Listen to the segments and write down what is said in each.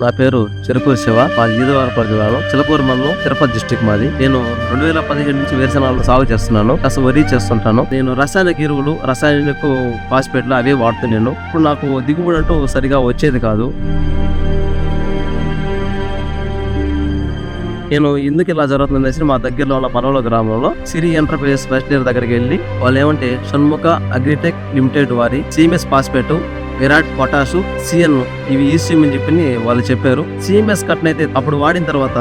నా పేరు చెరుకూరు శివ. మాది ఈదవారపల్లి జిల్లాలో చిలకూరు మండలం తిరుపతి డిస్టిక్ మాది. నేను 2017 నుంచి వేరుశనగలు సాగు చేస్తున్నాను. అసలు వరి చేస్తుంటాను. నేను రసాయనిక ఎరువులు, రసాయనిక ఫాస్ఫేట్లు అవే వాడుతున్నాను. ఇప్పుడు నాకు దిగుబడి అంటూ సరిగా వచ్చేది కాదు. నేను ఎందుకు ఇలా జరుగుతుందనేసి మా దగ్గరలో ఉన్న పనవల గ్రామంలో సిరి ఎంటర్ప్రైజెస్ ఫస్ట్ ఇయర్ దగ్గరికి వెళ్ళి వాళ్ళు ఏమంటే షణ్ముఖ అగ్రిటెక్ లిమిటెడ్ వారి CMS phosphate, Virat potash, CN ఇవి ఈసీఎం అని చెప్పి వాళ్ళు చెప్పారు. సిఎంఎస్ కట్నైతే అప్పుడు వాడిన తర్వాత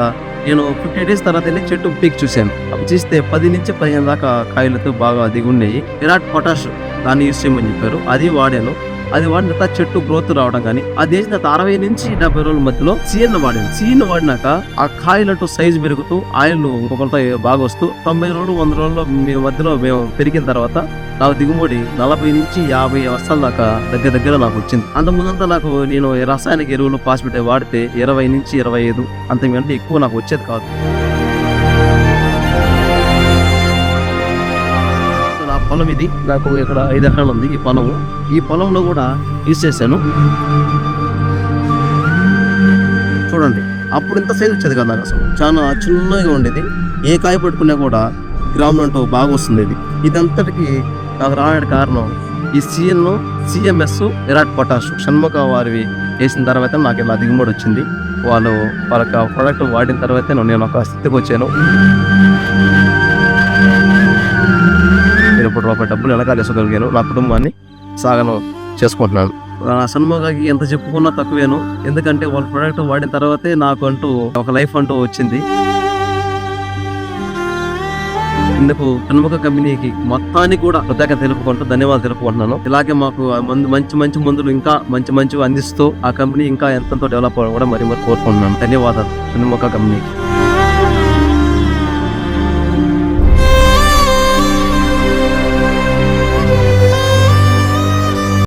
నేను 50 days తర్వాత వెళ్ళి చెట్టు పీక్ చూశాను. అప్పుడు చూస్తే 10 నుంచి 15 దాకా కాయలతో బాగా దిగున్నాయి. విరాట్ పొటాషు దాన్ని ఈసీఎం అని చెప్పారు. అది వాడాను. అది వాడిన తర్వాత చెట్టు గ్రోత్ రావడం కానీ అది వేసిన 60 నుంచి 70 రోజుల మధ్యలో సిఎన్ వాడాను. సిఎన్ వాడినాక ఆ కాయలతో సైజు పెరుగుతూ ఆయిల్ ఇంకొకరితో బాగా వస్తూ 90 రోజులు 100 రోజుల్లో మధ్యలో మేము పెరిగిన తర్వాత నాకు దిగుబడి 40 నుంచి 50 వస్తాల దాకా దగ్గర నాకు వచ్చింది. అంత ముందంతా నాకు నేను రసాయనిక ఎరువులు ఫాస్ఫేట్ వాడితే 20 నుంచి 25 అంతకంటే ఎక్కువ నాకు వచ్చేది కాదు. పొలం ఇది నాకు ఇక్కడ 5 ఎకరాలు ఉంది. ఈ పొలంలో కూడా యూజ్ చేశాను. చూడండి, అప్పుడు ఇంత సైజ్ వచ్చేది కదా నాకు. అసలు చాలా చిన్నగా ఉండేది. ఏ కాయ పట్టుకున్నా కూడా గ్రామం అంటూ బాగా వస్తుంది. ఇదంతటికి నాకు రావడానికి కారణం ఈ CN, CMS, Virat potash Shanmukha వారివి వేసిన తర్వాత నాకు ఇలా దిగుబడి వచ్చింది. వాళ్ళ ప్రోడక్ట్ వాడిన తర్వాత నేను ఒక స్థితికి వచ్చాను. ఇప్పుడు రూపాయి డబ్బులు వెనకాల వేసుకోగలిగాను. నా కుటుంబాన్ని సాగను చేసుకుంటున్నాను. షణ్ముఖకి ఎంత చెప్పుకున్నా తక్కువేను. ఎందుకంటే వాళ్ళ ప్రోడక్ట్ వాడిన తర్వాతే నాకు అంటూ ఒక లైఫ్ అంటూ వచ్చింది. ఇందుకు షణ్ముఖ కంపెనీకి మొత్తాన్ని కూడా కృతజ్ఞత తెలుపుకుంటూ ధన్యవాదాలు తెలుపుకుంటున్నాను. ఇలాగే మాకు మంచి మందులు ఇంకా మంచి అందిస్తూ ఆ కంపెనీ ఇంకా ఎంతో డెవలప్ అవ్వడం కూడా మరి కోరుకుంటున్నాను. ధన్యవాదాలు షణ్ముఖ కంపెనీకి.